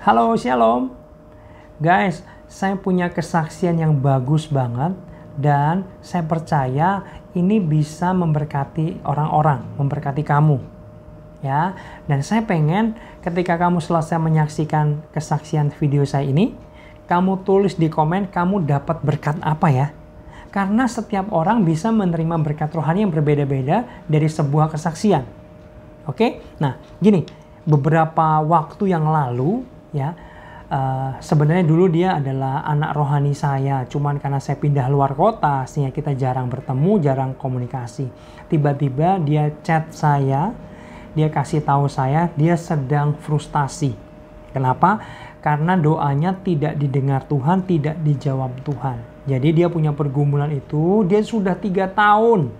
Halo, shalom. Guys, saya punya kesaksian yang bagus banget dan saya percaya ini bisa memberkati orang-orang, memberkati kamu. Ya, dan saya pengen ketika kamu selesai menyaksikan kesaksian video saya ini, kamu tulis di komen kamu dapat berkat apa ya? Karena setiap orang bisa menerima berkat rohani yang berbeda-beda dari sebuah kesaksian. Oke? Nah, gini, beberapa waktu yang lalu ya, sebenarnya dulu dia adalah anak rohani saya, cuman karena saya pindah luar kota sehingga kita jarang bertemu, jarang komunikasi. Tiba-tiba dia chat saya, dia kasih tahu saya dia sedang frustasi. Kenapa? Karena doanya tidak didengar Tuhan, tidak dijawab Tuhan. Jadi dia punya pergumulan itu, dia sudah 3 tahun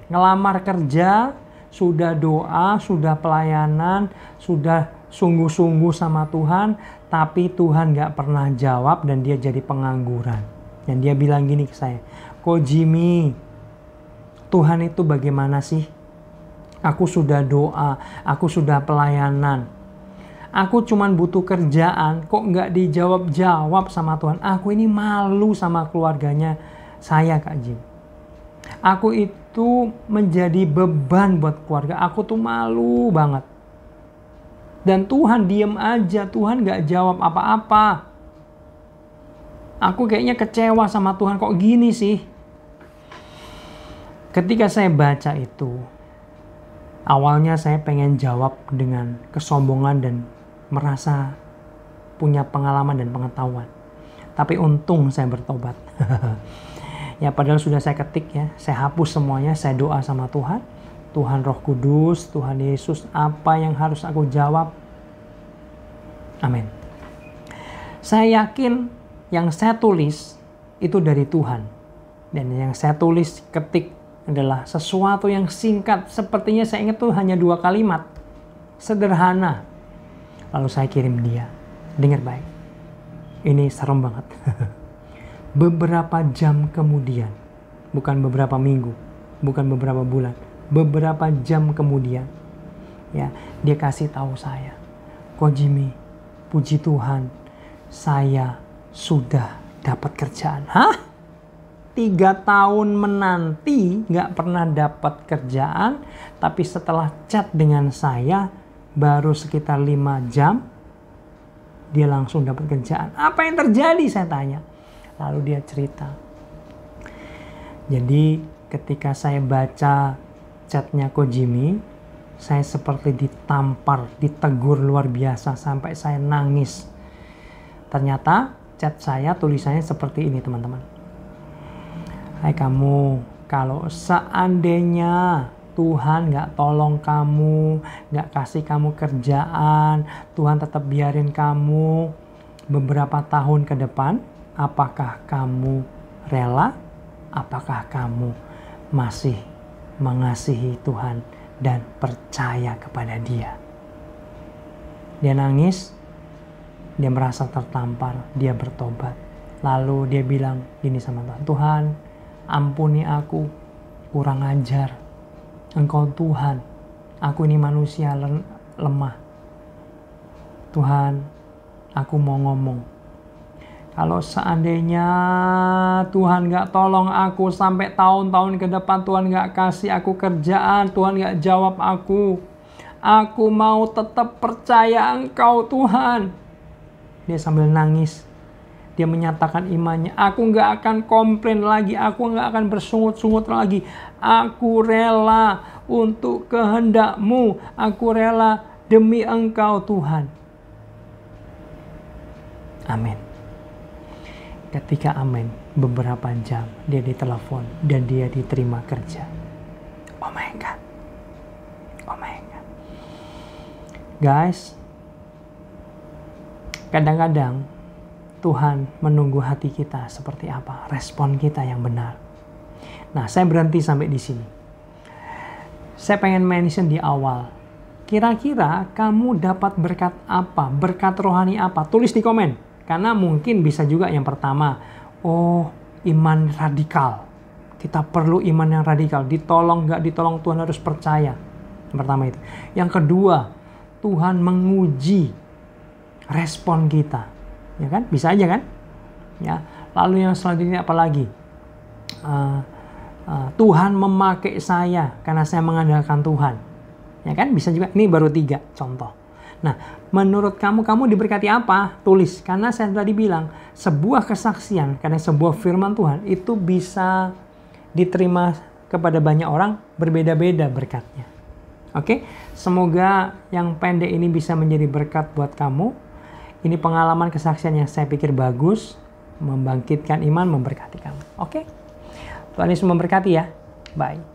ngelamar kerja, sudah doa, sudah pelayanan, sudah sungguh-sungguh sama Tuhan, tapi Tuhan gak pernah jawab dan dia jadi pengangguran. Dan dia bilang gini ke saya, "Kok Jimmy, Tuhan itu bagaimana sih? Aku sudah doa, aku sudah pelayanan. Aku cuman butuh kerjaan, kok gak dijawab-jawab sama Tuhan? Aku ini malu sama keluarganya saya, Kak Jim. Aku itu menjadi beban buat keluarga, aku tuh malu banget. Dan Tuhan diem aja, Tuhan gak jawab apa-apa. Aku kayaknya kecewa sama Tuhan, kok gini sih?" Ketika saya baca itu, awalnya saya pengen jawab dengan kesombongan dan merasa punya pengalaman dan pengetahuan. Tapi untung saya bertobat. Ya padahal sudah saya ketik ya, saya hapus semuanya, saya doa sama Tuhan. Tuhan Roh Kudus, Tuhan Yesus, apa yang harus aku jawab? Amin. Saya yakin yang saya tulis itu dari Tuhan. Dan yang saya tulis ketik adalah sesuatu yang singkat. Sepertinya saya ingat tuh hanya 2 kalimat. Sederhana. Lalu saya kirim dia. Dengar baik. Ini serem banget. Beberapa jam kemudian, bukan beberapa minggu, bukan beberapa bulan, beberapa jam kemudian, ya, dia kasih tahu saya, "Kok Jimmy, puji Tuhan, saya sudah dapat kerjaan." Hah? 3 tahun menanti gak pernah dapat kerjaan, tapi setelah chat dengan saya baru sekitar 5 jam dia langsung dapat kerjaan. Apa yang terjadi, saya tanya. Lalu dia cerita. Jadi ketika saya baca chatnya Ko Jimmy, saya seperti ditampar, ditegur luar biasa sampai saya nangis. Ternyata chat saya tulisannya seperti ini, teman-teman. "Hai kamu, kalau seandainya Tuhan gak tolong kamu, gak kasih kamu kerjaan, Tuhan tetap biarin kamu beberapa tahun ke depan, apakah kamu rela? Apakah kamu masih mengasihi Tuhan dan percaya kepada Dia?" Dia nangis, dia merasa tertampar, dia bertobat. Lalu dia bilang gini sama Tuhan, "Tuhan, ampuni aku, kurang ajar. Engkau Tuhan, aku ini manusia lemah. Tuhan, aku mau ngomong. Kalau seandainya Tuhan gak tolong aku sampai tahun-tahun ke depan, Tuhan gak kasih aku kerjaan, Tuhan gak jawab aku mau tetap percaya Engkau Tuhan." Dia sambil nangis. Dia menyatakan imannya. "Aku gak akan komplain lagi. Aku gak akan bersungut-sungut lagi. Aku rela untuk kehendak-Mu. Aku rela demi Engkau Tuhan." Amin. Ketika amin, beberapa jam dia ditelepon dan dia diterima kerja. Oh my God. Oh my God. Guys, kadang-kadang Tuhan menunggu hati kita seperti apa, respon kita yang benar. Nah, saya berhenti sampai di sini. Saya pengen mention di awal. Kira-kira kamu dapat berkat apa? Berkat rohani apa? Tulis di komen. Karena mungkin bisa juga yang pertama, oh, iman radikal. Kita perlu iman yang radikal. Ditolong nggak ditolong, Tuhan harus percaya. Yang pertama itu. Yang kedua, Tuhan menguji respon kita, ya kan? Bisa aja kan? Ya. Lalu yang selanjutnya apa lagi? Tuhan memakai saya karena saya mengandalkan Tuhan, ya kan? Bisa juga. Ini baru 3 contoh. Nah, menurut kamu diberkati apa? Tulis. Karena saya tadi bilang sebuah kesaksian karena sebuah firman Tuhan itu bisa diterima kepada banyak orang, berbeda-beda berkatnya. Oke, semoga yang pendek ini bisa menjadi berkat buat kamu. Ini pengalaman kesaksian yang saya pikir bagus, membangkitkan iman, memberkati kamu. Oke, Tuhan Yesus memberkati ya. Bye.